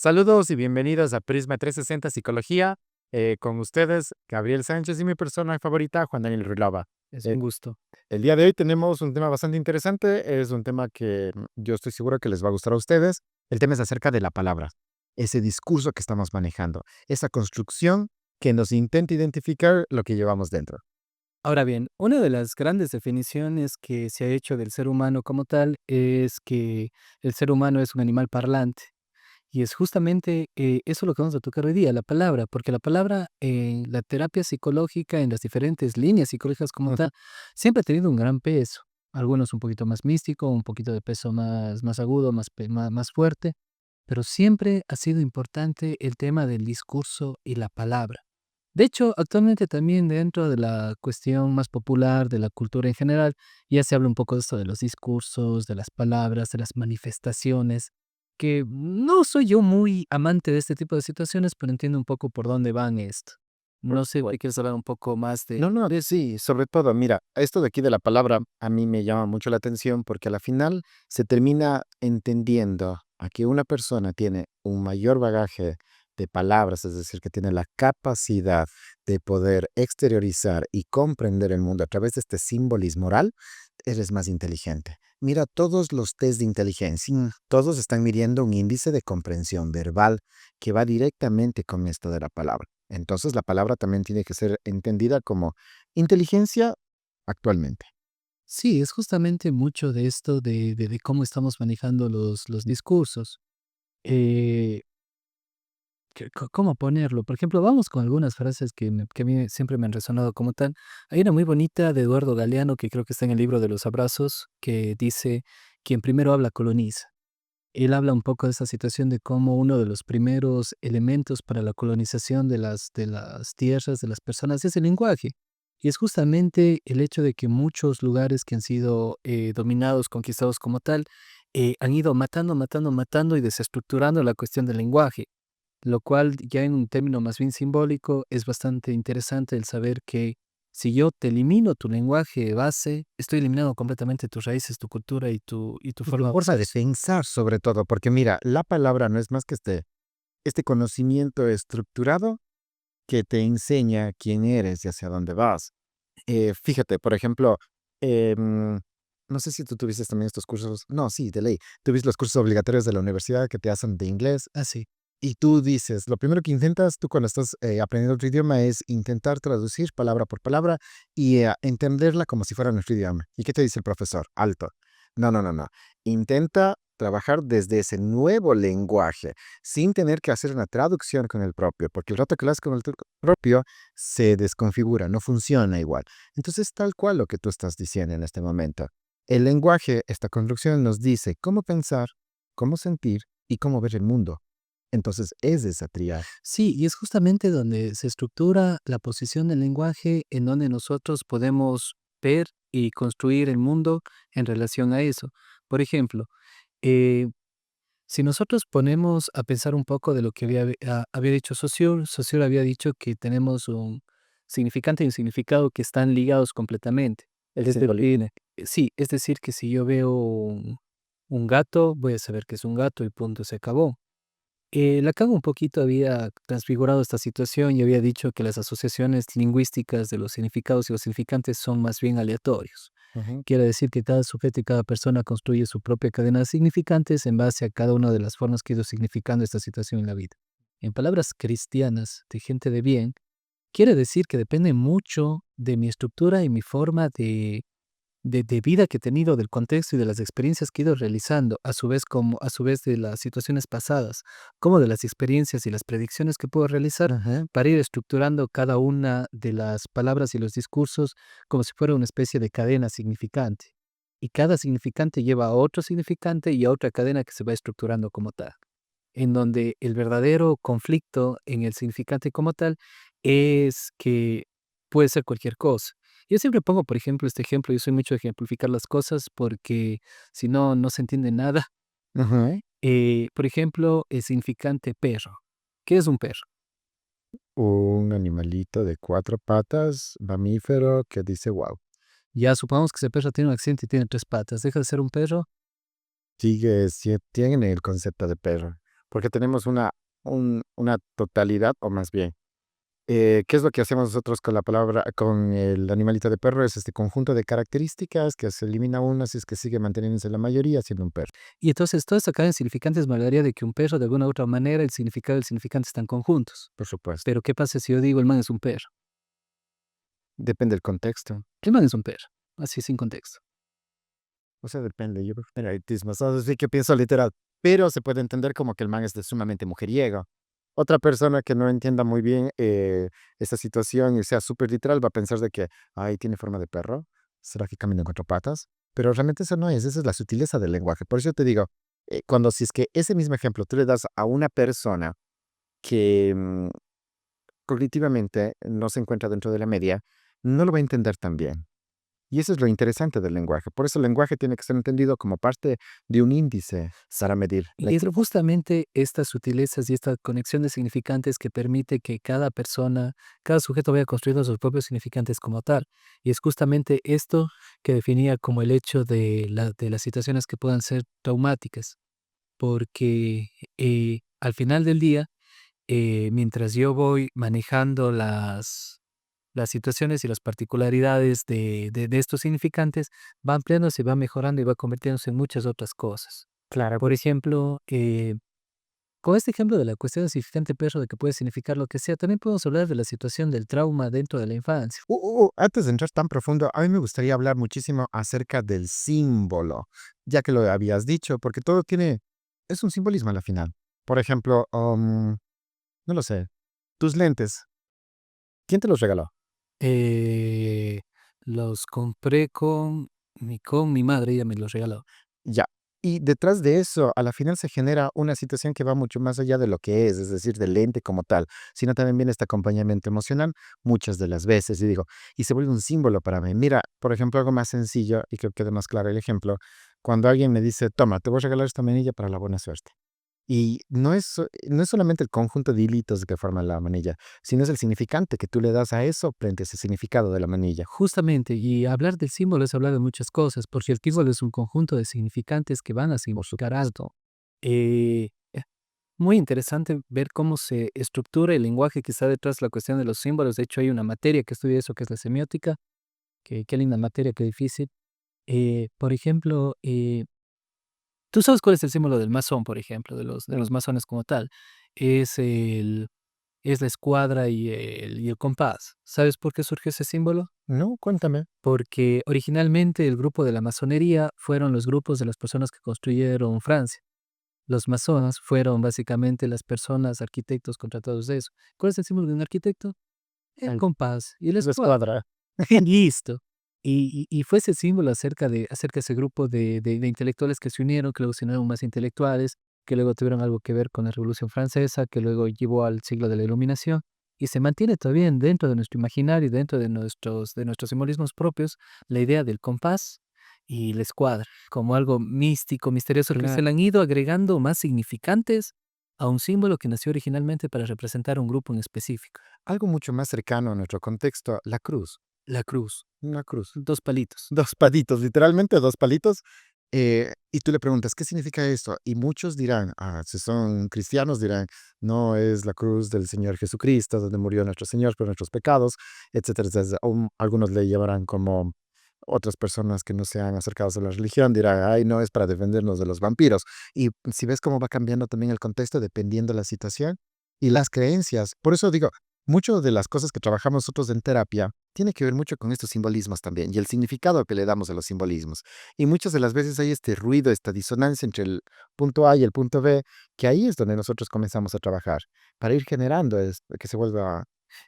Saludos y bienvenidos a Prisma 360 Psicología. Con ustedes, Gabriel Sánchez y mi persona favorita, Juan Daniel Ruilova. Es Eh, un gusto. el día de hoy tenemos un tema bastante interesante. Es un tema que yo estoy seguro que les va a gustar a ustedes. El tema es acerca de la palabra, ese discurso que estamos manejando, esa construcción que nos intenta identificar lo que llevamos dentro. Ahora bien, una de las grandes definiciones que se ha hecho del ser humano como tal es que el ser humano es un animal parlante. Y es justamente eso lo que vamos a tocar hoy día, la palabra, porque la palabra en la terapia psicológica, en las diferentes líneas psicológicas como Ujú. tal, siempre ha tenido un gran peso. Algunos un poquito más místico, un poquito de peso más agudo, más fuerte, pero siempre ha sido importante el tema del discurso y la palabra. De hecho, actualmente también dentro de la cuestión más popular de la cultura en general, ya se habla un poco de esto de los discursos, de las palabras, de las manifestaciones, que no soy yo muy amante de este tipo de situaciones, pero entiendo un poco por dónde van esto. Por No sé, supuesto. ¿te quieres hablar un poco más de... No, no, sí, sobre todo, mira, esto de aquí de la palabra a mí me llama mucho la atención porque a la final se termina entendiendo a que una persona tiene un mayor bagaje de palabras, es decir, que tiene la capacidad de poder exteriorizar y comprender el mundo a través de este simbolismo oral, eres más inteligente. Mira, todos los test de inteligencia, todos están midiendo un índice de comprensión verbal que va directamente con esto de la palabra. Entonces, la palabra también tiene que ser entendida como inteligencia actualmente. Sí, es justamente mucho de esto de cómo estamos manejando los discursos. Eh, ¿Cómo ponerlo? Por ejemplo, vamos con algunas frases que a mí siempre me han resonado como tal. Hay una muy bonita de Eduardo Galeano, que creo que está en el libro de los abrazos, que dice, quien primero habla coloniza. Él habla un poco de esa situación de cómo uno de los primeros elementos para la colonización de las tierras, de las personas, es el lenguaje. Y es justamente el hecho de que muchos lugares que han sido dominados, conquistados como tal, han ido matando, matando, matando y desestructurando la cuestión del lenguaje, lo cual ya en un término más bien simbólico es bastante interesante el saber que si yo te elimino tu lenguaje base, estoy eliminando completamente tus raíces, tu cultura y tu Y tu forma de forma ser. de pensar sobre todo, porque mira, la palabra no es más que este conocimiento estructurado que te enseña quién eres y hacia dónde vas. Fíjate, por ejemplo, no sé si tú tuviste también estos cursos, no, sí, de ley, tuviste los cursos obligatorios de la universidad que te hacen de inglés. Así. Y tú dices, lo primero que intentas tú cuando estás aprendiendo otro idioma es intentar traducir palabra por palabra y entenderla como si fuera nuestro idioma. ¿Y qué te dice el profesor? Alto. No, no, no, no. Intenta trabajar desde ese nuevo lenguaje sin tener que hacer una traducción con el propio, porque el rato que lo haces con el propio se desconfigura, no funciona igual. Entonces, tal cual lo que tú estás diciendo en este momento. El lenguaje, esta construcción nos dice cómo pensar, cómo sentir y cómo ver el mundo. Entonces, es esa triada. Sí, y es justamente donde se estructura la posición del lenguaje, en donde nosotros podemos ver y construir el mundo en relación a eso. Por ejemplo, eh, si nosotros ponemos a pensar un poco de lo que había dicho Saussure había dicho que tenemos un significante y un significado que están ligados completamente. El Es decir, simbolismo. sí, es decir, que si yo veo un gato, voy a saber que es un gato y punto, se acabó. Lacan un poquito había transfigurado esta situación y había dicho que las asociaciones lingüísticas de los significados y los significantes son más bien aleatorios. Ujú. Quiere decir que cada sujeto y cada persona construye su propia cadena de significantes en base a cada una de las formas que ha ido significando esta situación en la vida. En palabras cristianas de gente de bien, quiere decir que depende mucho de mi estructura y mi forma de vida que he tenido, del contexto y de las experiencias que he ido realizando, a su vez de las situaciones pasadas, como de las experiencias y las predicciones que puedo realizar Ajá. para ir estructurando cada una de las palabras y los discursos como si fuera una especie de cadena significante. Y cada significante lleva a otro significante y a otra cadena que se va estructurando como tal, en donde el verdadero conflicto en el significante como tal es que puede ser cualquier cosa. Yo siempre pongo, por ejemplo, este ejemplo, yo soy mucho de ejemplificar las cosas porque si no, no se entiende nada. Ajá. Por ejemplo, el significante perro. ¿Qué es un perro? Un animalito de cuatro patas, mamífero, que dice wow. Ya supongamos que ese perro tiene un accidente y tiene tres patas. ¿Deja de ser un perro? Sigue, tiene el concepto de perro. porque tenemos una totalidad, o más bien, ¿qué es lo que hacemos nosotros con la palabra, con el animalito de perro? Es este conjunto de características que se elimina una si es que sigue manteniéndose la mayoría siendo un perro. Y entonces todo esto acá en significantes me hablaría de que un perro, de alguna u otra manera, el significado y el significante están conjuntos. Por supuesto. Pero, ¿qué pasa si yo digo el man es un perro? Depende del contexto. El man es un perro, así sin contexto. O sea, depende. Yo prefiero autismo. Sí que pienso literal. Pero se puede entender como que el man es de sumamente mujeriego. Otra persona que no entienda muy bien esta situación y sea súper literal va a pensar de que, ay, tiene forma de perro. ¿Será que camina en cuatro patas? Pero realmente eso no es. Esa es la sutileza del lenguaje. Por eso te digo, cuando si es que ese mismo ejemplo tú le das a una persona que cognitivamente no se encuentra dentro de la media, no lo va a entender tan bien. Y eso es lo interesante del lenguaje. Por eso el lenguaje tiene que ser entendido como parte de un índice para medir Y es justamente estas sutilezas y esta conexión de significantes que permite que cada persona, cada sujeto vaya construyendo sus propios significantes como tal. Y es justamente esto que definía como el hecho de las situaciones que puedan ser traumáticas. Porque al final del día, mientras yo voy manejando las situaciones y las particularidades de estos significantes, va ampliándose, va mejorando y va convirtiéndose en muchas otras cosas. claro. Por ejemplo, con este ejemplo de la cuestión del significante perro, de que puede significar lo que sea, también podemos hablar de la situación del trauma dentro de la infancia. Antes de entrar tan profundo, a mí me gustaría hablar muchísimo acerca del símbolo, ya que lo habías dicho, porque todo tiene, es un simbolismo a la final. Por ejemplo, no lo sé, tus lentes, ¿quién te los regaló? Eh, los compré con mi madre, ella me los regaló. Ya. Y detrás de eso, a la final se genera una situación que va mucho más allá de lo que es decir, del lente como tal, sino también viene este acompañamiento emocional muchas de las veces, y digo, y se vuelve un símbolo para mí. Mira, por ejemplo, algo más sencillo, y creo que queda más claro el ejemplo, cuando alguien me dice, toma, te voy a regalar esta manilla para la buena suerte. Y no es solamente el conjunto de hilitos que forman la manilla, sino es el significante que tú le das a eso frente a ese significado de la manilla. Justamente, y hablar del símbolo es hablar de muchas cosas, porque el símbolo es un conjunto de significantes que van a Por significar supuesto. algo. Muy interesante ver cómo se estructura el lenguaje que está detrás de la cuestión de los símbolos. De hecho, hay una materia que estudia eso, que es la semiótica, que qué linda materia, qué difícil. Por ejemplo, ¿tú sabes cuál es el símbolo del masón, por ejemplo, de los masones como tal? Es es la escuadra y el compás. ¿Sabes por qué surgió ese símbolo? No, cuéntame. Porque originalmente el grupo de la masonería fueron los grupos de las personas que construyeron Francia. Los masones fueron básicamente las personas, arquitectos contratados de eso. ¿Cuál es el símbolo de un arquitecto? El El- compás y la La escuadra. escuadra. Listo. Y fue ese símbolo acerca de ese grupo de intelectuales que se unieron, que luego se unieron más intelectuales, que luego tuvieron algo que ver con la Revolución Francesa, que luego llevó al siglo de la Iluminación, y se mantiene todavía dentro de nuestro imaginario y dentro de nuestros simbolismos propios, la idea del compás y la escuadra, como algo místico, misterioso, que se le han ido agregando más significantes a un símbolo que nació originalmente para representar un grupo en específico. Algo mucho más cercano a nuestro contexto, la cruz. La cruz, Una cruz. 2 palitos. Dos palitos, literalmente dos palitos. Y tú le preguntas, ¿qué significa esto? Y muchos dirán, si son cristianos, dirán, no, es la cruz del Señor Jesucristo, donde murió nuestro Señor por nuestros pecados, etcétera, etcétera. O algunos le llamarán como otras personas que no se han acercado a la religión, dirán, ay, no, es para defendernos de los vampiros. Y si ves cómo va cambiando también el contexto dependiendo la situación y las creencias. Por eso digo, mucho de las cosas que trabajamos nosotros en terapia tiene que ver mucho con estos simbolismos también y el significado que le damos a los simbolismos. Y muchas de las veces hay este ruido, esta disonancia entre el punto A y el punto B, que ahí es donde nosotros comenzamos a trabajar, para ir generando que se vuelva.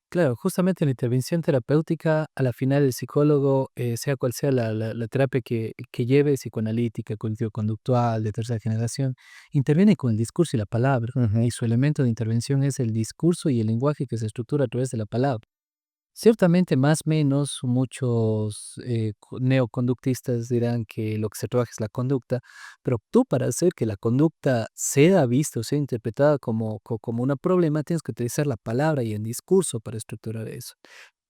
Claro, justamente en la intervención terapéutica, a la final el psicólogo, sea cual sea la terapia que lleve, psicoanalítica, cognitivo-conductual, de tercera generación, interviene con el discurso y la palabra, Ujú. y su elemento de intervención es el discurso y el lenguaje que se estructura a través de la palabra. Ciertamente, más o menos, muchos neoconductistas dirán que lo que se trabaja es la conducta, pero tú para hacer que la conducta sea vista o sea interpretada como una problema, tienes que utilizar la palabra y el discurso para estructurar eso.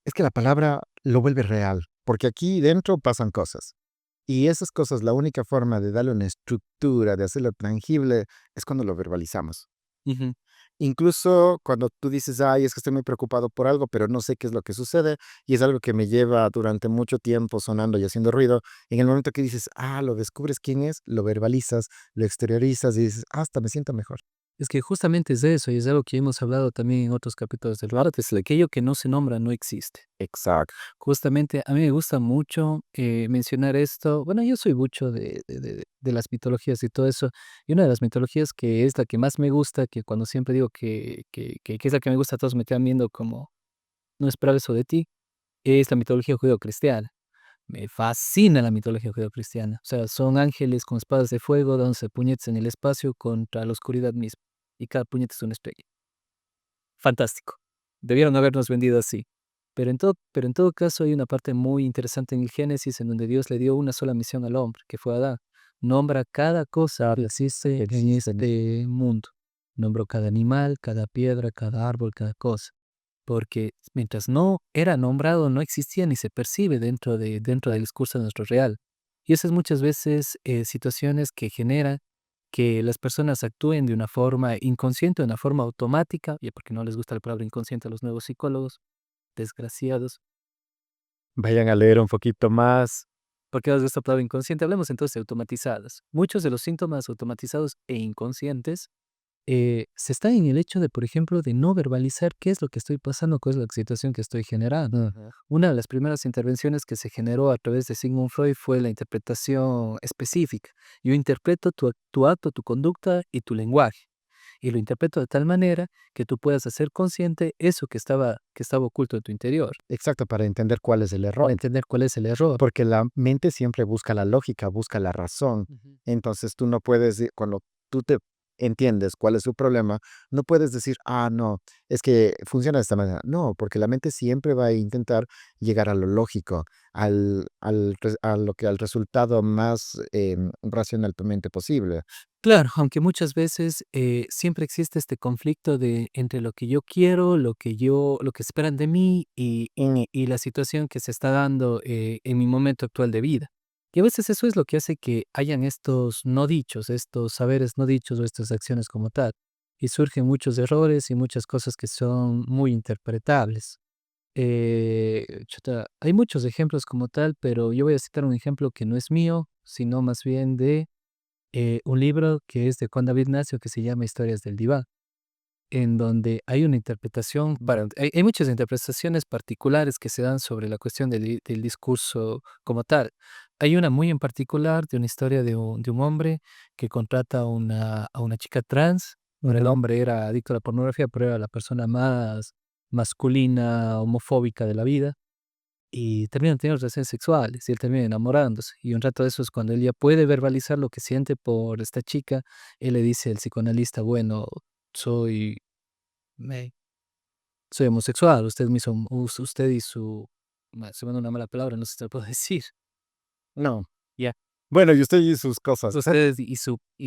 Es que la palabra lo vuelve real, porque aquí dentro pasan cosas. Y esas cosas, la única forma de darle una estructura, de hacerlo tangible, es cuando lo verbalizamos. Ujú. Incluso cuando tú dices, ay, es que estoy muy preocupado por algo, pero no sé qué es lo que sucede y es algo que me lleva durante mucho tiempo sonando y haciendo ruido. En el momento que dices, lo descubres quién es, lo verbalizas, lo exteriorizas y dices, hasta me siento mejor. Es que justamente es eso, y es algo que hemos hablado también en otros capítulos del Martes, de aquello que no se nombra no existe. Exacto. Justamente a mí me gusta mucho mencionar esto. Bueno, yo soy mucho de las mitologías y todo eso. Y una de las mitologías que es la que más me gusta, que cuando siempre digo que es la que me gusta, todos me quedan viendo como no esperaba eso de ti, es la mitología judeo-cristiana. Me fascina la mitología judeocristiana. O sea, son ángeles con espadas de fuego dándose puñetes en el espacio contra la oscuridad misma. Y cada puñete es una estrella. Fantástico. Debieron habernos vendido así. Pero en todo caso hay una parte muy interesante en el Génesis en donde Dios le dio una sola misión al hombre, que fue Adán. Nombra cada cosa que existe en este mundo. Nombró cada animal, cada piedra, cada árbol, cada cosa. Porque mientras no era nombrado, no existía ni se percibe dentro del discurso de nuestro real. Y esas muchas veces situaciones que generan que las personas actúen de una forma inconsciente, de una forma automática, y porque no les gusta la palabra inconsciente a los nuevos psicólogos, desgraciados, Vayan a leer un poquito más. porque no les gusta la palabra inconsciente, hablemos entonces de automatizadas. Muchos de los síntomas automatizados e inconscientes se está en el hecho de, por ejemplo, de no verbalizar qué es lo que estoy pasando, cuál es la situación que estoy generando. Ujú. Una de las primeras intervenciones que se generó a través de Sigmund Freud fue la interpretación específica. Yo interpreto tu acto, tu conducta y tu lenguaje. Y lo interpreto de tal manera que tú puedas hacer consciente eso que estaba oculto en tu interior, Exacto, para entender cuál es el para error. entender cuál es el error. Porque la mente siempre busca la lógica, busca la razón. Ujú. Entonces tú no puedes, cuando tú te entiendes cuál es su problema, no puedes decir, no, es que funciona de esta manera. No, porque la mente siempre va a intentar llegar a lo lógico, al resultado más racionalmente posible. Claro, aunque muchas veces siempre existe este conflicto entre lo que yo quiero, lo que esperan de mí y la situación que se está dando en mi momento actual de vida. Y a veces eso es lo que hace que hayan estos no dichos, estos saberes no dichos o estas acciones como tal. Y surgen muchos errores y muchas cosas que son muy interpretables. Hay muchos ejemplos como tal, pero yo voy a citar un ejemplo que no es mío, sino más bien de un libro que es de Juan David Nacio que se llama Historias del Diván, en donde hay una interpretación, hay muchas interpretaciones particulares que se dan sobre la cuestión del discurso como tal. Hay una muy en particular de una historia de un hombre que contrata a una chica trans. Ahora el Ujú. hombre era adicto a la pornografía, pero era la persona más masculina, homofóbica de la vida y terminan teniendo relaciones sexuales y él termina enamorándose. Y un rato de eso es cuando él ya puede verbalizar lo que siente por esta chica. Él le dice al psicoanalista, bueno, soy, me- soy homosexual, usted y su, se me da una mala palabra, no sé si te lo puedo decir. No. Ya, Bueno, y usted y sus cosas. ustedes y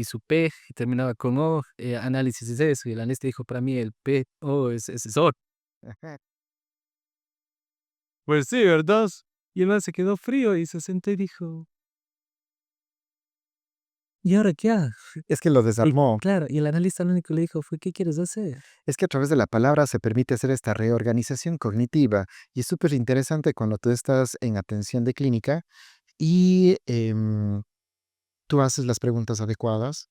su P, y terminaba con O, análisis es eso, y el analista dijo, para mí el P, O es eso. Pues sí, ¿verdad? Y el man se quedó frío y se sentó y dijo, ¿y ahora qué hago? Es que lo Y desarmó. claro, y el analista lo único que le dijo fue: "¿Qué quieres hacer?". Es que a través de la palabra se permite hacer esta reorganización cognitiva y es súper interesante cuando tú estás en atención de clínica y tú haces las preguntas adecuadas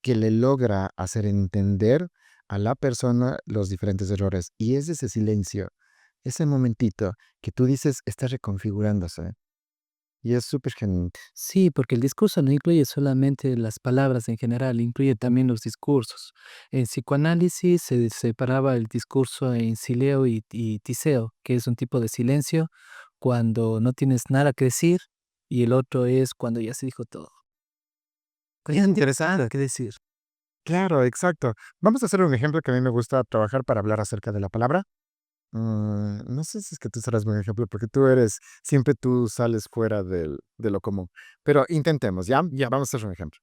que le logra hacer entender a la persona los diferentes errores. Y es ese silencio, ese momentito que tú dices está reconfigurándose. Y es súper genial. Sí, porque el discurso no incluye solamente las palabras en general, incluye también los discursos. En psicoanálisis se separaba el discurso en sileo y tiseo, que es un tipo de silencio cuando no tienes nada que decir, y el otro es cuando ya se dijo todo. Cuando ya no tienes nada que decir. Claro, exacto. Vamos a hacer un ejemplo que a mí me gusta trabajar para hablar acerca de la palabra. No sé si es que tú serás buen ejemplo, porque siempre tú sales fuera de lo común. Pero intentemos, ¿ya? Ya, vamos a hacer un ejemplo.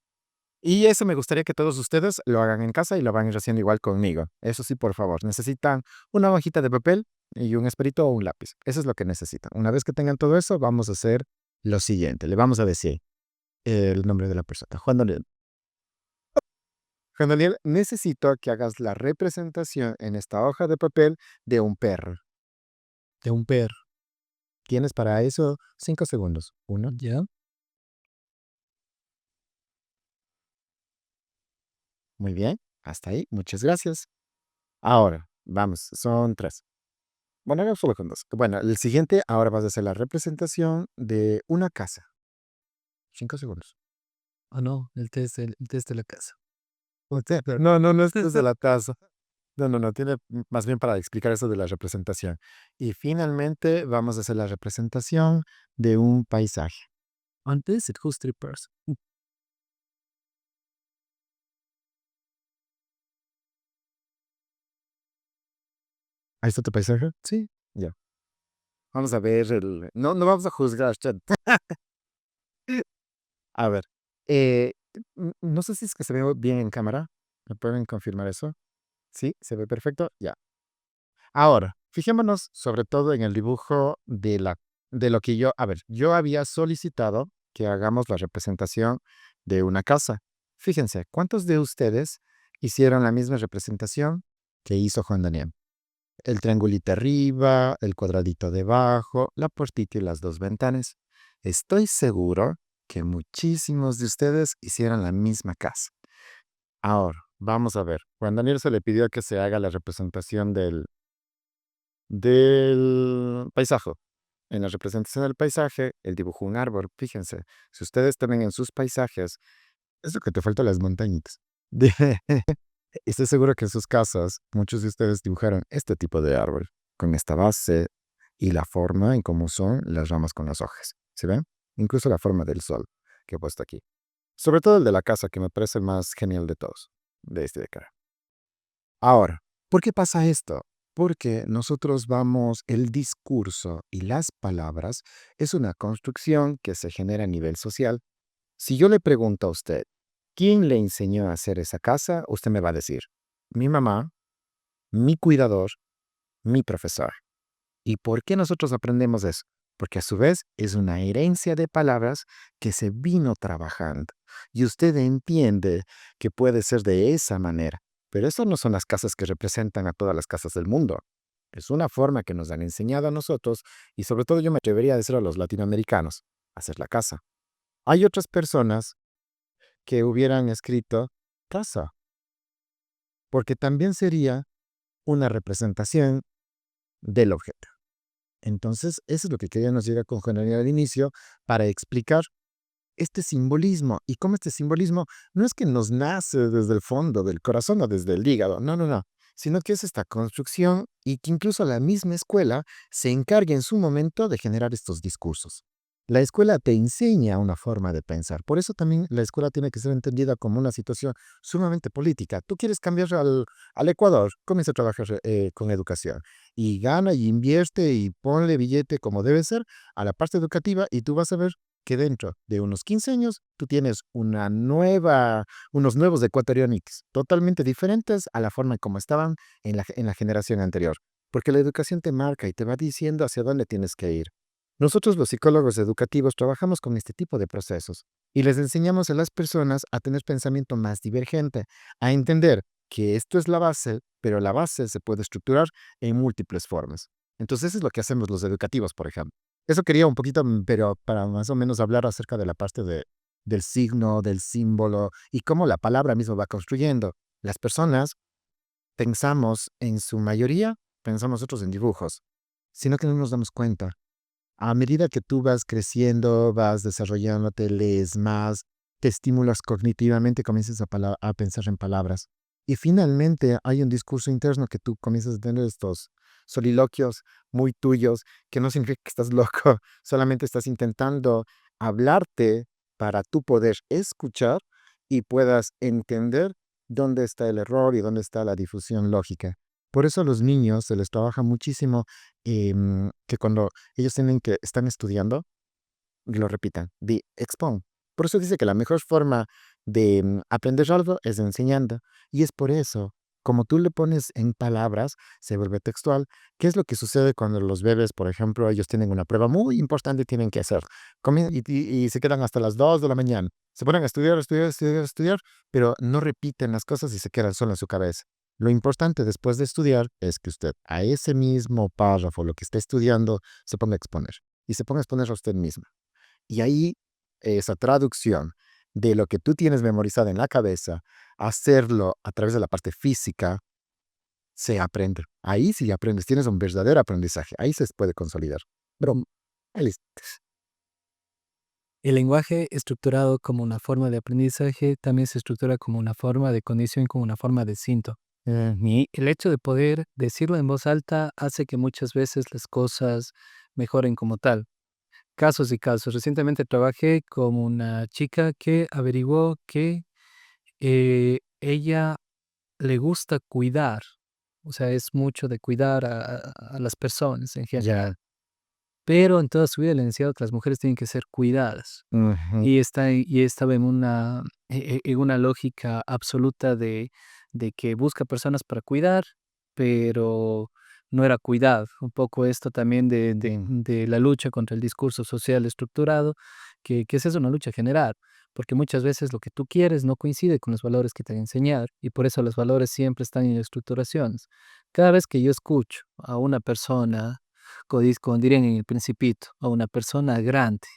Y eso me gustaría que todos ustedes lo hagan en casa y lo van a ir haciendo igual conmigo. Eso sí, por favor, necesitan una hojita de papel y un esperito o un lápiz. Eso es lo que necesitan. Una vez que tengan todo eso, vamos a hacer lo siguiente. Le vamos a decir el nombre de la persona. Juan Daniel, necesito que hagas la representación en esta hoja de papel de un perro. De un perro. Tienes para eso 5 segundos. Uno. ¿Ya? Muy bien. Hasta ahí. Muchas gracias. Ahora, vamos. Son tres. Bueno, no solo con dos. Bueno, el siguiente, ahora vas a hacer la representación de una casa. 5 segundos. Ah, no, el test de la casa. No, no, no es desde la casa. No, no, no, tiene más bien para explicar eso de la representación. Y finalmente vamos a hacer la representación de un paisaje. Antes, it who's three person. ¿Ahí está tu paisaje? Sí. Ya. Vamos a ver el... No, no vamos a juzgar, chat. A ver. eh, no sé si es que se ve bien en cámara. ¿Me pueden confirmar eso? Sí, se ve perfecto. Ya. Ahora, fijémonos sobre todo en el dibujo de lo que yo, a ver, yo había solicitado que hagamos la representación de una casa. Fíjense, ¿cuántos de ustedes hicieron la misma representación que hizo Juan Daniel? El triangulito arriba, el cuadradito debajo, la puertita y las dos ventanas. Estoy seguro que muchísimos de ustedes hicieron la misma casa. Ahora, vamos a ver. Juan Daniel se le pidió que se haga la representación del paisaje. En la representación del paisaje, él dibujó un árbol. Fíjense, si ustedes tienen en sus paisajes, es lo que te falta las montañitas. De- Estoy seguro que en sus casas, muchos de ustedes dibujaron este tipo de árbol, con esta base y la forma en cómo son las ramas con las hojas. ¿Se ven? Incluso la forma del sol que he puesto aquí. Sobre todo el de la casa, que me parece el más genial de todos, de este de acá. Ahora, ¿por qué pasa esto? Porque nosotros vamos, el discurso y las palabras es una construcción que se genera a nivel social. Si yo le pregunto a usted, ¿quién le enseñó a hacer esa casa? Usted me va a decir, mi mamá, mi cuidador, mi profesor. ¿Y por qué nosotros aprendemos eso? Porque a su vez es una herencia de palabras que se vino trabajando. Y usted entiende que puede ser de esa manera. Pero eso no son las casas que representan a todas las casas del mundo. Es una forma que nos han enseñado a nosotros y sobre todo yo me atrevería a decir a los latinoamericanos, hacer la casa. Hay otras personas que hubieran escrito casa, porque también sería una representación del objeto. Entonces, eso es lo que queríamos llegar con Juan al inicio para explicar este simbolismo y cómo este simbolismo no es que nos nace desde el fondo del corazón o desde el hígado, no, no, no, sino que es esta construcción y que incluso la misma escuela se encarga en su momento de generar estos discursos. La escuela te enseña una forma de pensar, por eso también la escuela tiene que ser entendida como una situación sumamente política. Tú quieres cambiar al Ecuador, comienza a trabajar con educación y gana y invierte y ponle billete como debe ser a la parte educativa y tú vas a ver que dentro de unos 15 años tú tienes unos nuevos ecuatorianos totalmente diferentes a la forma como estaban en la generación anterior. Porque la educación te marca y te va diciendo hacia dónde tienes que ir. Nosotros los psicólogos educativos trabajamos con este tipo de procesos y les enseñamos a las personas a tener pensamiento más divergente, a entender que esto es la base, pero la base se puede estructurar en múltiples formas. Entonces, eso es lo que hacemos los educativos, por ejemplo. Eso quería un poquito, pero para más o menos hablar acerca de la parte del signo, del símbolo y cómo la palabra misma va construyendo. Las personas pensamos, en su mayoría, pensamos nosotros en dibujos, sino que no nos damos cuenta. A medida que tú vas creciendo, vas desarrollándote, lees más, te estimulas cognitivamente, comienzas a pensar en palabras. Y finalmente hay un discurso interno que tú comienzas a tener estos soliloquios muy tuyos, que no significa que estás loco, solamente estás intentando hablarte para tú poder escuchar y puedas entender dónde está el error y dónde está la difusión lógica. Por eso a los niños se les trabaja muchísimo que cuando ellos están estudiando, lo repitan, expon. Por eso dice que la mejor forma de aprender algo es enseñando. Y es por eso, como tú le pones en palabras, se vuelve textual. ¿Qué es lo que sucede cuando los bebés, por ejemplo, ellos tienen una prueba muy importante y tienen que hacer? Y se quedan hasta las 2 de la mañana. Se ponen a estudiar, estudiar, estudiar, estudiar, pero no repiten las cosas y se quedan solo en su cabeza. Lo importante después de estudiar es que usted a ese mismo párrafo, lo que está estudiando, se ponga a exponer. Y se ponga a exponer a usted misma. Y ahí esa traducción de lo que tú tienes memorizado en la cabeza, hacerlo a través de la parte física, se aprende. Ahí sí aprendes, tienes un verdadero aprendizaje. Ahí se puede consolidar. Pero, listo. El lenguaje estructurado como una forma de aprendizaje también se estructura como una forma de condición, como una forma de cinto. Y el hecho de poder decirlo en voz alta hace que muchas veces las cosas mejoren como tal. Casos y casos. Recientemente trabajé con una chica que averiguó que ella le gusta cuidar, o sea, es mucho de cuidar a las personas en general, Ya. pero en toda su vida le han enseñado que las mujeres tienen que ser cuidadas. Ujú, Y estaba en una lógica absoluta de que busca personas para cuidar, pero no era cuidado. Un poco esto también mm, de la lucha contra el discurso social estructurado, que esa es una lucha general, porque muchas veces lo que tú quieres no coincide con los valores que te han enseñado, y por eso los valores siempre están en estructuraciones. Cada vez que yo escucho a una persona, como dirían en El Principito, a una persona grande,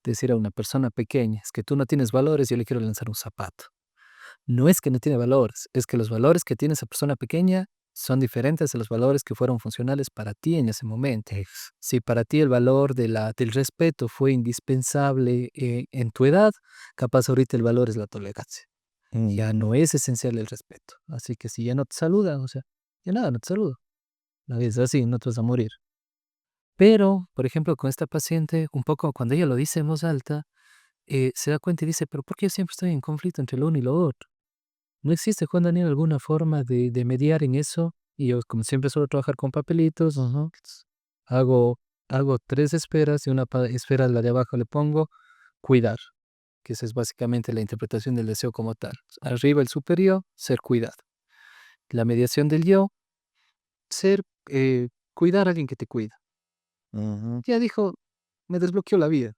decir a una persona pequeña, es que tú no tienes valores, yo le quiero lanzar un zapato. No es que no tiene valores, es que los valores que tiene esa persona pequeña son diferentes a los valores que fueron funcionales para ti en ese momento. ex- Si para ti el valor del respeto fue indispensable en tu edad, capaz ahorita el valor es la tolerancia. mm, Ya no es esencial el respeto. Así que si ya no te saluda, o sea, ya nada, no te saludo. La vida es así, no te vas a morir. Pero, por ejemplo, con esta paciente, un poco cuando ella lo dice en voz alta, se da cuenta y dice, pero ¿por qué yo siempre estoy en conflicto entre lo uno y lo otro? ¿No existe, Juan Daniel, alguna forma de mediar en eso? Y yo, como siempre suelo trabajar con papelitos, ujú, hago, hago tres esferas y una esfera, la de abajo, le pongo cuidar, que esa es básicamente la interpretación del deseo como tal. Arriba el superior, ser cuidado. La mediación del yo, ser cuidar a alguien que te cuida. ujú, Ya dijo, me desbloqueó la vida.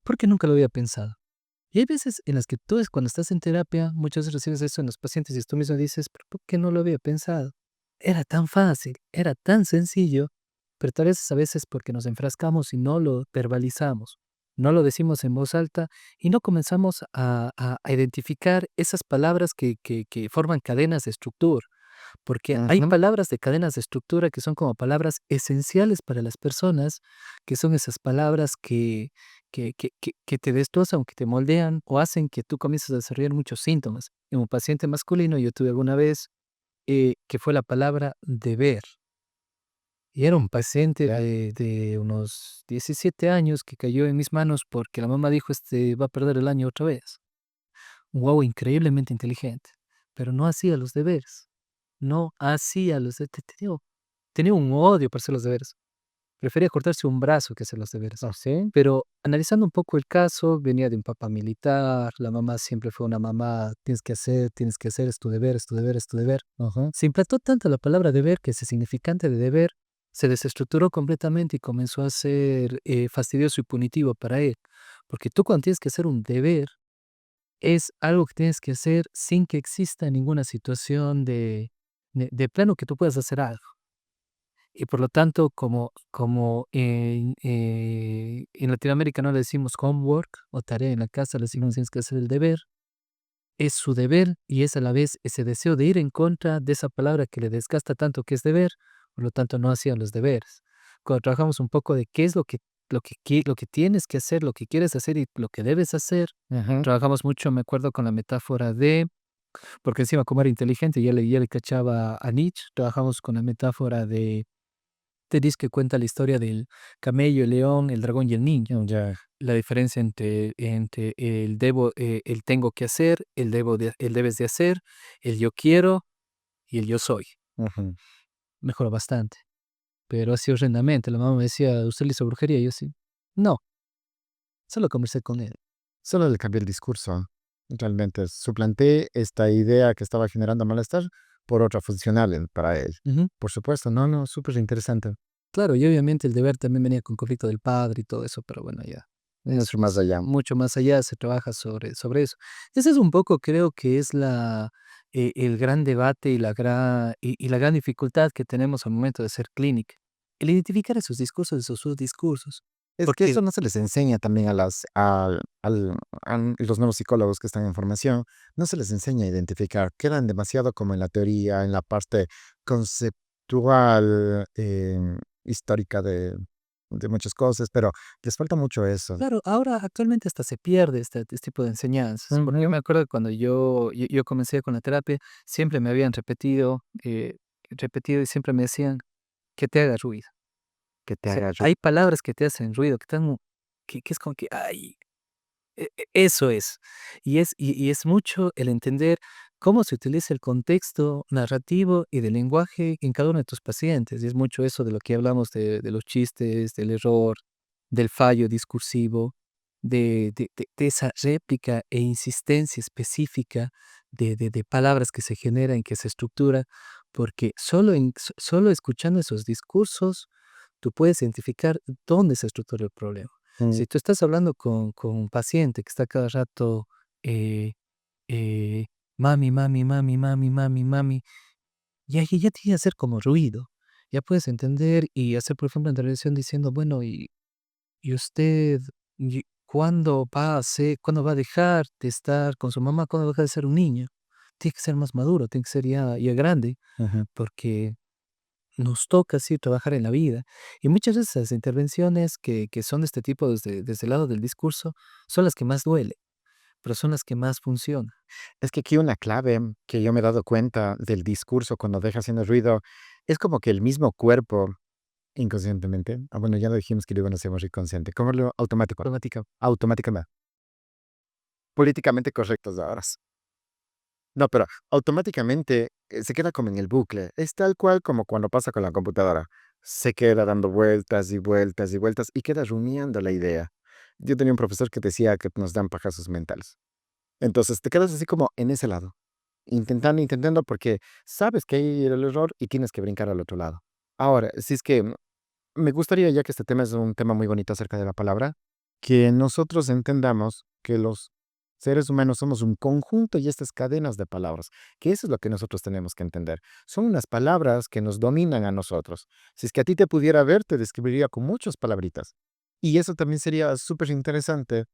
¿Por qué nunca lo había pensado? Y hay veces en las que tú, cuando estás en terapia, muchas veces recibes eso en los pacientes y tú mismo dices, pero ¿por qué no lo había pensado? Era tan fácil, era tan sencillo, pero tal vez a veces porque nos enfrascamos y no lo verbalizamos, no lo decimos en voz alta y no comenzamos a identificar esas palabras que forman cadenas de estructura, porque hay ujú, palabras de cadenas de estructura que son como palabras esenciales para las personas, que son esas palabras que te destrozan o que te moldean o hacen que tú comiences a desarrollar muchos síntomas. En un paciente masculino yo tuve alguna vez que fue la palabra deber. Y era un paciente de unos 17 años que cayó en mis manos porque la mamá dijo, este va a perder el año otra vez. Un guau increíblemente inteligente, pero no hacía los deberes. No hacía los de te digo, tenía un odio por hacer los deberes. Prefería cortarse un brazo que hacer los deberes. ¿ah, sí? Pero analizando un poco el caso, venía de un papá militar, la mamá siempre fue una mamá, tienes que hacer, es tu deber, es tu deber, es tu deber. Ujú, Se implantó tanto la palabra deber que ese significante de deber se desestructuró completamente y comenzó a ser fastidioso y punitivo para él. Porque tú cuando tienes que hacer un deber, es algo que tienes que hacer sin que exista ninguna situación de plano que tú puedas hacer algo. Y por lo tanto, como en Latinoamérica no le decimos homework o tarea en la casa, le decimos tienes que hacer el deber, es su deber y es a la vez ese deseo de ir en contra de esa palabra que le desgasta tanto que es deber, por lo tanto no hacían los deberes. Cuando trabajamos un poco de qué es lo que tienes que hacer, lo que quieres hacer y lo que debes hacer, ujú, trabajamos mucho, me acuerdo, con la metáfora de, porque encima como era inteligente, ya le cachaba a Nietzsche, trabajamos con la metáfora de te dice que cuenta la historia del camello, el león, el dragón y el niño. ya, La diferencia entre el tengo que hacer, el debes de hacer, el yo quiero y el yo soy. ujú. Mejoró bastante. Pero así horrendamente. La mamá me decía, ¿usted le hizo brujería? Y yo sí. No, solo conversé con él. Solo le cambié el discurso. Realmente suplanté esta idea que estaba generando malestar por otra funcional para él. Ujú. Por supuesto, no, no, súper interesante. Claro, y obviamente el deber también venía con conflicto del padre y todo eso, pero bueno, ya. Mucho más allá. mucho más allá, se trabaja sobre eso. Ese es un poco, creo que es el gran debate y la gran dificultad que tenemos al momento de hacer clínica. El identificar esos discursos, esos subdiscursos. Es que Porque, eso no se les enseña también a los nuevos psicólogos que están en formación, no se les enseña a identificar, quedan demasiado como en la teoría, en la parte conceptual, histórica de muchas cosas, pero les falta mucho eso. claro, ahora actualmente hasta se pierde este tipo de enseñanzas. Porque yo Ujú. me acuerdo que cuando yo comencé con la terapia, siempre me habían repetido y siempre me decían que te haga ruido. Que O te sea, haga hay palabras que te hacen ruido, que es como que, ay, eso es. Y es mucho el entender cómo se utiliza el contexto narrativo y del lenguaje en cada uno de tus pacientes. Y es mucho eso de lo que hablamos de los chistes, del error, del fallo discursivo, de esa réplica e insistencia específica de palabras que se generan, que se estructura, porque solo escuchando esos discursos, tú puedes identificar dónde se estructura el problema. mm, Si tú estás hablando con un paciente que está cada rato, eh, eh, mami, mami, mami, mami, mami, mami, ya tiene que hacer como ruido. Ya puedes entender y hacer, por ejemplo, una intervención diciendo, bueno, y usted, cuándo va a dejar de estar con su mamá? ¿Cuándo va a dejar de ser un niño? Tiene que ser más maduro, tiene que ser ya grande, ujú. porque nos toca, sí, trabajar en la vida. Y muchas de esas intervenciones que son de este tipo desde el lado del discurso son las que más duelen, pero son las que más funcionan. Es que aquí una clave que yo me he dado cuenta del discurso cuando deja haciendo ruido, es como que el mismo cuerpo inconscientemente, bueno, ya lo dijimos que luego no hacemos inconsciente, ¿cómo lo automático? Automáticamente. Políticamente correctos ahora. No, pero automáticamente se queda como en el bucle. Es tal cual como cuando pasa con la computadora. Se queda dando vueltas y vueltas y vueltas y queda rumiando la idea. Yo tenía un profesor que decía que nos dan pajazos mentales. Entonces te quedas así como en ese lado, intentando, intentando, porque sabes que hay el error y tienes que brincar al otro lado. Ahora, si es que me gustaría, ya que este tema es un tema muy bonito acerca de la palabra, que nosotros entendamos que los seres humanos somos un conjunto y estas cadenas de palabras, que eso es lo que nosotros tenemos que entender. Son unas palabras que nos dominan a nosotros. Si es que a ti te pudiera ver, te describiría con muchas palabritas. Y eso también sería súper interesante.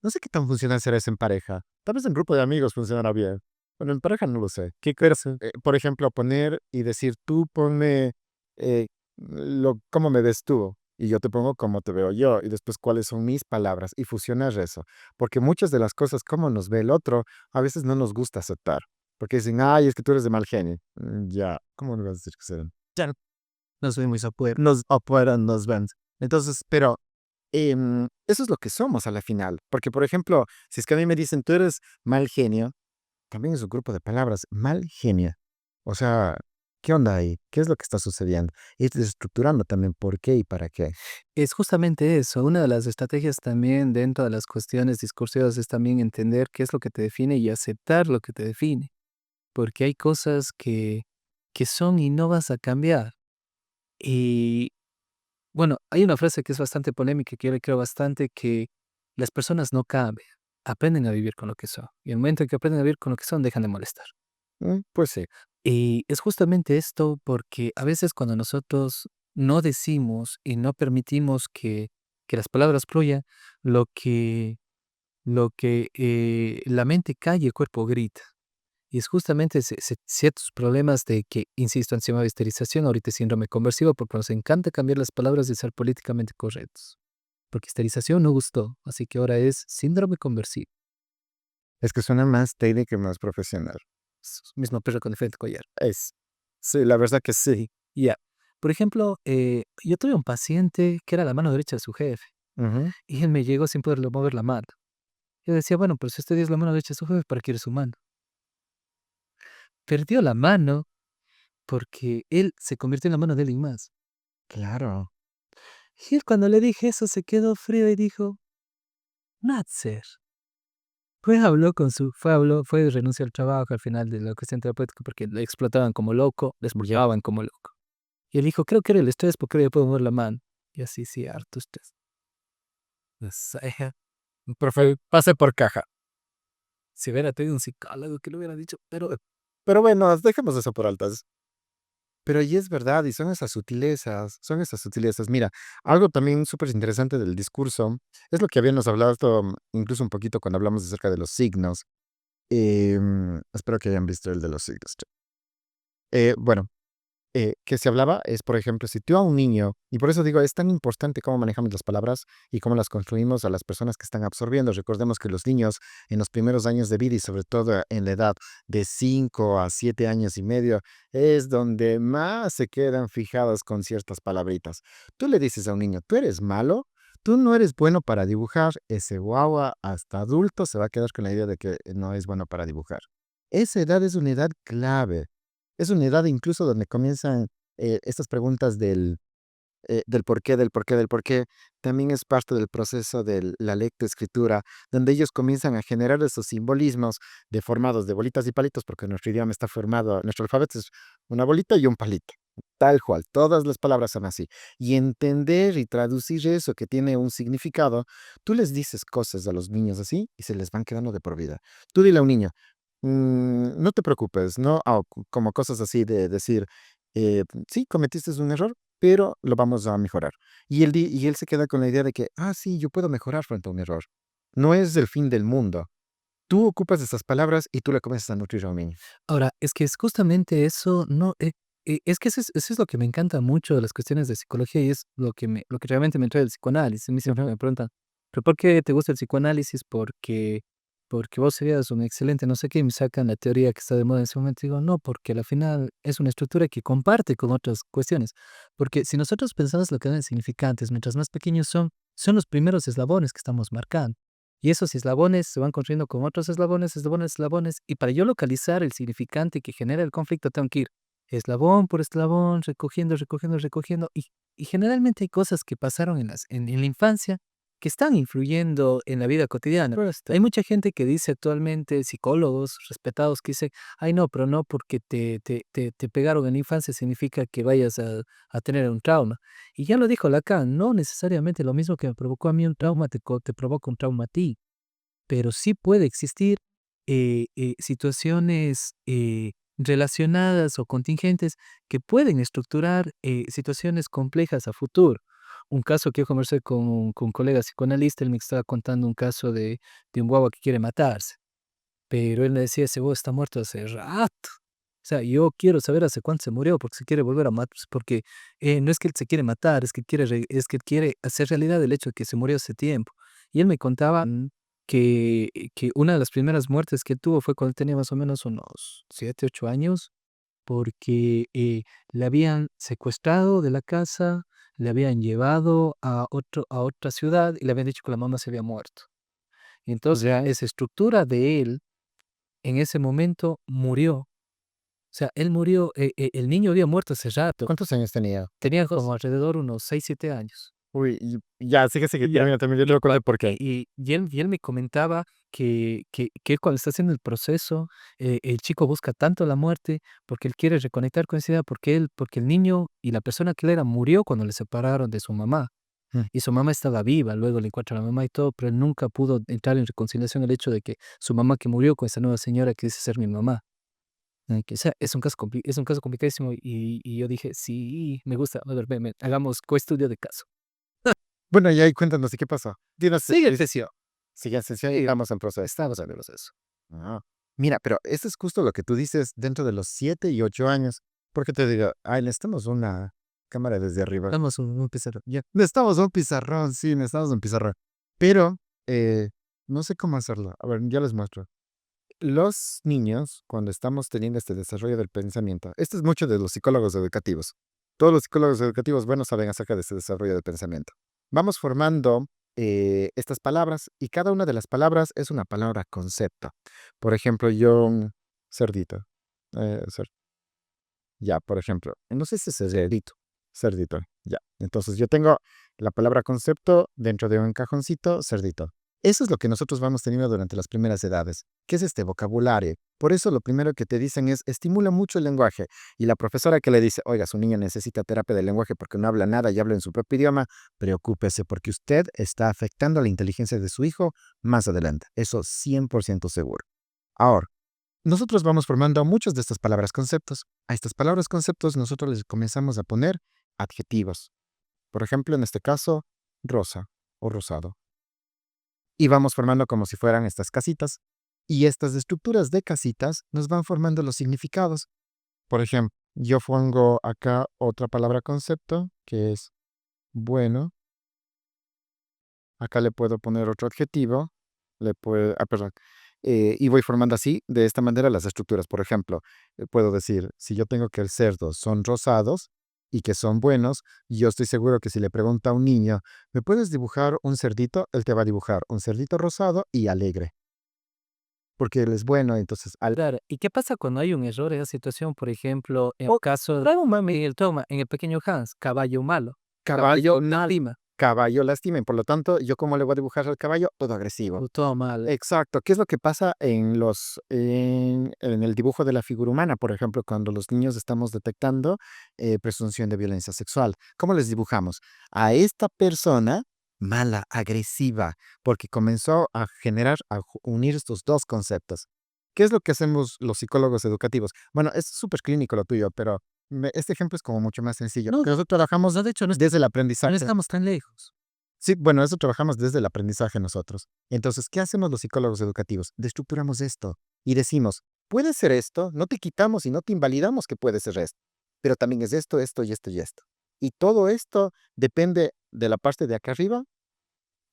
No sé qué tan funcional será eso en pareja. Tal vez en grupo de amigos funcionará bien. Bueno, en pareja no lo sé. ¿Qué quieres? Por ejemplo, poner y decir, tú ponme eh, cómo me ves tú y yo te pongo cómo te veo yo y después cuáles son mis palabras y fusionar eso. Porque muchas de las cosas, como nos ve el otro, a veces no nos gusta aceptar. Porque dicen, ay, es que tú eres de mal genio. Ya, ¿cómo me vas a decir que serán? Ya, Nos vemos afuera. nos afueran, nos ven. Entonces, pero eso es lo que somos a la final. Porque, por ejemplo, si es que a mí me dicen, tú eres mal genio, también es un grupo de palabras, mal genio. O sea, ¿qué onda ahí? ¿Qué es lo que está sucediendo? Y estructurando también por qué y para qué. Es justamente eso. Una de las estrategias también dentro de las cuestiones discursivas es también entender qué es lo que te define y aceptar lo que te define. Porque hay cosas que son y no vas a cambiar. Y bueno, hay una frase que es bastante polémica, que yo le creo bastante, que las personas no cambian, aprenden a vivir con lo que son. Y el momento en que aprenden a vivir con lo que son, dejan de molestar. Pues sí, Y es justamente esto porque a veces cuando nosotros no decimos y no permitimos que las palabras fluyan, lo que la mente calla y el cuerpo grita. Y es justamente ciertos problemas de que, insisto, encima de esterilización, ahorita es síndrome conversivo, porque nos encanta cambiar las palabras y ser políticamente correctos. Porque esterilización no gustó, así que ahora es síndrome conversivo. es que suena más técnico y más profesional. Mismo perro con diferente collar. Es, sí, la verdad que sí. Ya. Por ejemplo, yo tuve un paciente que era la mano derecha de su jefe Ujú. y él me llegó sin poderle mover la mano. Yo decía, bueno, pero si usted es la mano derecha de su jefe, ¿para qué quiere su mano? Perdió la mano porque él se convirtió en la mano de alguien más. Claro. Y él cuando le dije eso se quedó frío y dijo, Natser. Fue y renunció al trabajo al final de la cuestión terapéutica porque le explotaban como loco, les Ya. llevaban como loco. Y él dijo, creo que era el estrés porque ahora ya puedo mover la mano. Y así, sí, harto estrés. Pues, profe, pase por caja. Si hubiera tenido un psicólogo que lo hubiera dicho, pero Pero bueno, dejemos eso por altas. Pero y es verdad, y son esas sutilezas, son esas sutilezas. Mira, algo también súper interesante del discurso es lo que habíamos hablado incluso un poquito cuando hablamos acerca de los signos. Espero que hayan visto el de los signos. Bueno, que se hablaba es, por ejemplo, si tú a un niño, y por eso digo, es tan importante cómo manejamos las palabras y cómo las construimos a las personas que están absorbiendo. Recordemos que los niños en los primeros años de vida y sobre todo en la edad de 5 a 7 años y medio es donde más se quedan fijados con ciertas palabritas. Tú le dices a un niño, tú eres malo, tú no eres bueno para dibujar, ese guagua hasta adulto se va a quedar con la idea de que no es bueno para dibujar. Esa edad es una edad clave. Es una edad incluso donde comienzan estas preguntas del por qué, del por qué, del por qué. También es parte del proceso de la lectoescritura, donde ellos comienzan a generar esos simbolismos deformados de bolitas y palitos, porque nuestro idioma está formado, nuestro alfabeto es una bolita y un palito. Tal cual, todas las palabras son así. Y entender y traducir eso que tiene un significado, tú les dices cosas a los niños así y se les van quedando de por vida. Tú dile a un niño, no te preocupes, ¿no? Como cosas así de decir, sí, cometiste un error, pero lo vamos a mejorar. Y él se queda con la idea de que, sí, yo puedo mejorar frente a un error. No es el fin del mundo. Tú ocupas esas palabras y tú le comienzas a nutrir a un niño. ahora, es que es justamente eso, no, es que eso es lo que me encanta mucho de las cuestiones de psicología y es lo que realmente me trae el psicoanálisis. A mí siempre me preguntan, ¿pero por qué te gusta el psicoanálisis? Porque vos serías un excelente no sé qué, y me sacan la teoría que está de moda en ese momento. Y digo, no, porque al final es una estructura que comparte con otras cuestiones. Porque si nosotros pensamos lo que dan significantes, mientras más pequeños son los primeros eslabones que estamos marcando. Y esos eslabones se van construyendo con otros eslabones, eslabones, eslabones. Y para yo localizar el significante que genera el conflicto, tengo que ir eslabón por eslabón, recogiendo, recogiendo, recogiendo. Y generalmente hay cosas que pasaron en la infancia que están influyendo en la vida cotidiana. Hay mucha gente que dice actualmente, psicólogos respetados, que dicen, ay no, pero no porque te pegaron en la infancia significa que vayas a tener un trauma. Y ya lo dijo Lacan, no necesariamente lo mismo que me provocó a mí un trauma te provoca un trauma a ti, pero sí puede existir situaciones relacionadas o contingentes que pueden estructurar situaciones complejas a futuro. Un caso que yo conversé con un colega psicoanalista, él me estaba contando un caso de un guagua que quiere matarse, pero él me decía, ese guagua está muerto hace rato. O sea, yo quiero saber hace cuánto se murió, porque se quiere volver a matar, porque no es que él se quiere matar, es que quiere hacer realidad el hecho de que se murió hace tiempo. Y él me contaba que una de las primeras muertes que tuvo fue cuando él tenía más o menos unos 7 8 años, porque le habían secuestrado de la casa, le habían llevado a otra ciudad y le habían dicho que la mamá se había muerto. Y entonces Ya. esa estructura de él en ese momento murió. O sea, él murió, el niño había muerto hace rato, ¿Cuántos años tenía? tenía como alrededor unos 6 7 años. Uy, ya, sigue, Ya. termina, termina, yo le recuerdo por qué. Y él me comentaba que él cuando está haciendo el proceso, el chico busca tanto la muerte porque él quiere reconectar con esa idea, porque el niño y la persona que él era murió cuando le separaron de su mamá. Mm. Y su mamá estaba viva, luego le encuentra a la mamá y todo, pero él nunca pudo entrar en reconciliación el hecho de que su mamá que murió con esa nueva señora que dice ser mi mamá. Que, o sea, es un caso complicadísimo y yo dije, sí, me gusta, a ver, ven, hagamos coestudio de caso. Bueno, y ahí cuéntanos, ¿y qué pasó? Dinos, Sigue el sesión. sigue en sesión y Sí, vamos en proceso. estamos en el proceso. Ah, mira, pero eso es justo lo que tú dices dentro de los 7 y 8 años. Porque te digo, necesitamos una cámara desde arriba. Damos un pizarrón. Ya, necesitamos un pizarrón, sí, necesitamos un pizarrón. Pero no sé cómo hacerlo. A ver, ya les muestro. Los niños, cuando estamos teniendo este desarrollo del pensamiento, esto es mucho de los psicólogos educativos. Todos los psicólogos educativos buenos saben acerca de este desarrollo del pensamiento. Vamos formando estas palabras y cada una de las palabras es una palabra concepto. Por ejemplo, yo, cerdito. eh, cer- ya, por ejemplo, no sé si es cerdito. Cerdito, ya. Entonces yo tengo la palabra concepto dentro de un cajoncito, cerdito. Eso es lo que nosotros vamos teniendo durante las primeras edades. ¿Qué es este vocabulario? Por eso lo primero que te dicen es estimula mucho el lenguaje. Y la profesora que le dice, oiga, su niño necesita terapia del lenguaje porque no habla nada y habla en su propio idioma, preocúpese porque usted está afectando la inteligencia de su hijo más adelante. Eso 100% seguro. Ahora, nosotros vamos formando muchas de estas palabras conceptos. A estas palabras conceptos nosotros les comenzamos a poner adjetivos. Por ejemplo, en este caso, rosa o rosado. Y vamos formando como si fueran estas casitas. Y estas estructuras de casitas nos van formando los significados. Por ejemplo, yo pongo acá otra palabra concepto que es bueno. Acá le puedo poner otro adjetivo. Perdón. Y voy formando así, de esta manera, las estructuras. Por ejemplo, puedo decir, si yo tengo que el cerdos son rosados y que son buenos, yo estoy seguro que si le pregunta a un niño, ¿me puedes dibujar un cerdito? Él te va a dibujar un cerdito rosado y alegre, porque él es bueno, entonces Claro, ¿y qué pasa cuando hay un error en esa situación? Por ejemplo, en el caso de un mami en el toma, en el pequeño Hans, caballo malo, caballo, lima, caballo lastimen. Por lo tanto, ¿yo cómo le voy a dibujar al caballo? Todo agresivo. todo mal. Exacto. ¿Qué es lo que pasa en el dibujo de la figura humana? Por ejemplo, cuando los niños estamos detectando presunción de violencia sexual. ¿Cómo les dibujamos? A esta persona mala, agresiva, porque comenzó a generar, unir estos dos conceptos. ¿Qué es lo que hacemos los psicólogos educativos? Bueno, es súper clínico lo tuyo, pero este ejemplo es como mucho más sencillo. No, Nosotros trabajamos no, de hecho, desde el no aprendizaje. estamos tan lejos. Sí, bueno, eso trabajamos desde el aprendizaje nosotros. Entonces, ¿qué hacemos los psicólogos educativos? Destructuramos esto y decimos, puede ser esto, no te quitamos y no te invalidamos que puede ser esto, pero también es esto, esto y esto y esto. Y todo esto depende de la parte de acá arriba,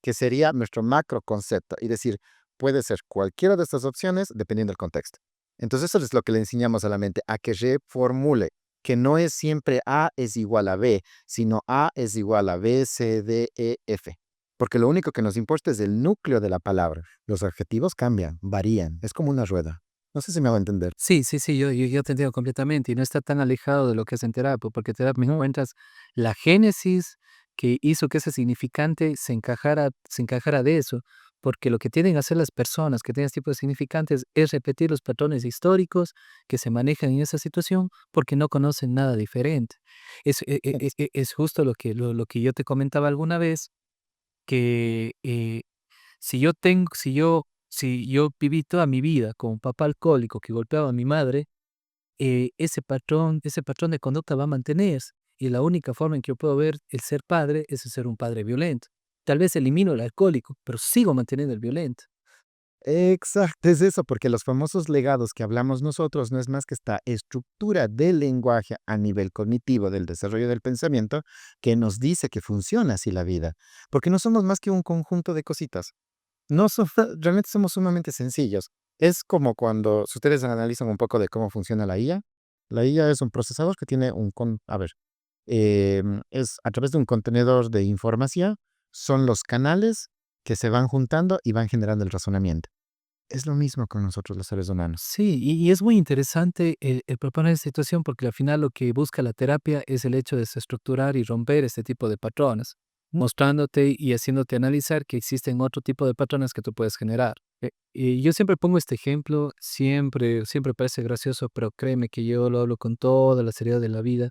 que sería nuestro macro concepto, y decir, puede ser cualquiera de estas opciones dependiendo del contexto. Entonces, eso es lo que le enseñamos a la mente, a que reformule, que no es siempre A es igual a B, sino A es igual a B, C, D, E, F. Porque lo único que nos importa es el núcleo de la palabra. Los adjetivos cambian, varían, es como una rueda. No sé si me hago entender. Sí, sí, sí, yo te entiendo completamente y no está tan alejado de lo que es en terapia, porque terapia me encuentras la génesis que hizo que ese significante se encajara de eso, porque lo que tienden a hacer las personas que tienen este tipo de significantes es repetir los patrones históricos que se manejan en esa situación porque no conocen nada diferente. Es justo lo que yo te comentaba alguna vez, que si yo viví toda mi vida con un papá alcohólico que golpeaba a mi madre, ese patrón de conducta va a mantenerse. Y la única forma en que yo puedo ver el ser padre es el ser un padre violento. Tal vez elimino el alcohólico, pero sigo manteniendo el violento. Exacto, es eso, porque los famosos legados que hablamos nosotros no es más que esta estructura del lenguaje a nivel cognitivo del desarrollo del pensamiento que nos dice que funciona así la vida, porque no somos más que un conjunto de cositas. No so- Realmente somos sumamente sencillos. Es como cuando, si ustedes analizan un poco de cómo funciona la IA es un procesador que tiene es a través de un contenedor de información, son los canales que se van juntando y van generando el razonamiento. Es lo mismo con nosotros los seres humanos. Sí, y es muy interesante el proponer esta situación porque al final lo que busca la terapia es el hecho de desestructurar y romper este tipo de patrones, mostrándote y haciéndote analizar que existen otro tipo de patrones que tú puedes generar. Y yo siempre pongo este ejemplo, siempre parece gracioso, pero créeme que yo lo hablo con toda la seriedad de la vida,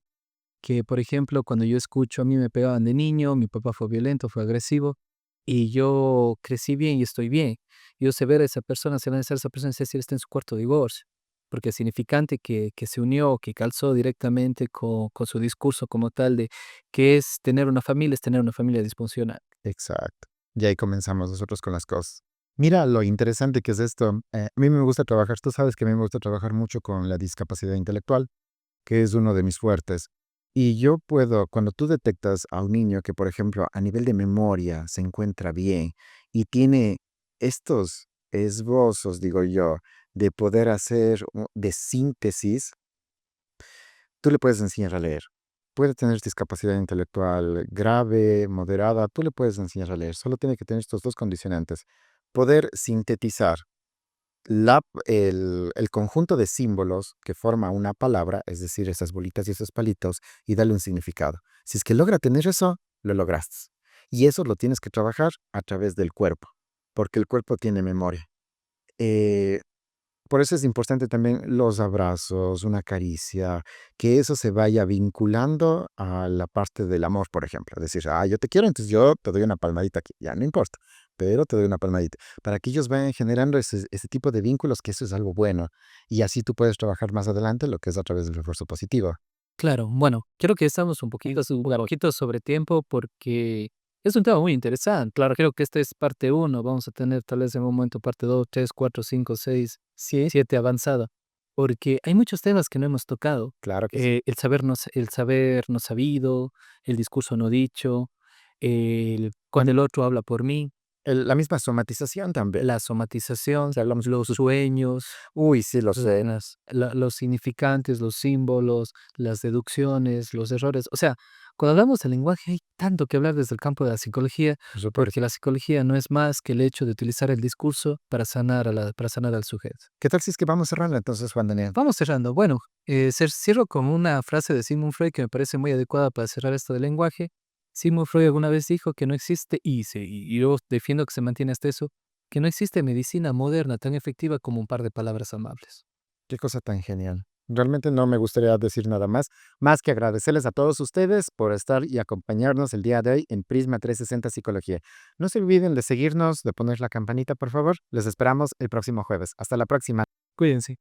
que por ejemplo cuando yo escucho a mí me pegaban de niño, mi papá fue violento, fue agresivo, y yo crecí bien y estoy bien. Yo sé ver a esa persona, sé analizar a esa persona y sé si él está en su cuarto divorcio, porque es significante que se unió, que calzó directamente con su discurso como tal de que es tener una familia, es tener una familia disfuncional. Exacto. Y ahí comenzamos nosotros con las cosas. Mira lo interesante que es esto. A mí me gusta trabajar, tú sabes que a mí me gusta trabajar mucho con la discapacidad intelectual, que es uno de mis fuertes. Y yo puedo, cuando tú detectas a un niño que, por ejemplo, a nivel de memoria se encuentra bien y tiene estos esbozos, digo yo, de poder hacer de síntesis, tú le puedes enseñar a leer. Puede tener discapacidad intelectual grave, moderada, tú le puedes enseñar a leer. Solo tiene que tener estos dos condicionantes. Poder sintetizar el conjunto de símbolos que forma una palabra, es decir, esas bolitas y esos palitos, y darle un significado. Si es que logra tener eso, lo lograste. Y eso lo tienes que trabajar a través del cuerpo, porque el cuerpo tiene memoria. Eh, Por eso es importante también los abrazos, una caricia, que eso se vaya vinculando a la parte del amor, por ejemplo. Decir, yo te quiero, entonces yo te doy una palmadita aquí. Ya no importa, pero te doy una palmadita. Para que ellos vayan generando ese tipo de vínculos, que eso es algo bueno. Y así tú puedes trabajar más adelante lo que es a través del refuerzo positivo. Claro, bueno, creo que estamos un poquito sobre tiempo porque es un tema muy interesante. Claro, creo que esta es parte uno. Vamos a tener tal vez en un momento parte 2, 3, 4, 5, 6, 7 avanzada, porque hay muchos temas que no hemos tocado. Claro que sí. El saber no sabido, el discurso no dicho, cuando el otro habla por mí, La misma somatización también. la O somatización, sea, hablamos los sueños, uy, sí, lo sé. los significantes, los símbolos, las deducciones, los errores. O sea, cuando hablamos del lenguaje hay tanto que hablar desde el campo de la psicología, Por supuesto. porque la psicología no es más que el hecho de utilizar el discurso para sanar al sujeto. ¿Qué tal si es que vamos cerrando entonces, Juan Daniel? Vamos cerrando. Bueno, cierro con una frase de Sigmund Freud que me parece muy adecuada para cerrar esto del lenguaje. Sigmund Freud alguna vez dijo que no existe, y yo defiendo que se mantiene hasta eso, que no existe medicina moderna tan efectiva como un par de palabras amables. Qué cosa tan genial. Realmente no me gustaría decir nada más que agradecerles a todos ustedes por estar y acompañarnos el día de hoy en Prisma 360 Psicología. No se olviden de seguirnos, de poner la campanita, por favor. Les esperamos el próximo jueves. Hasta la próxima. Cuídense.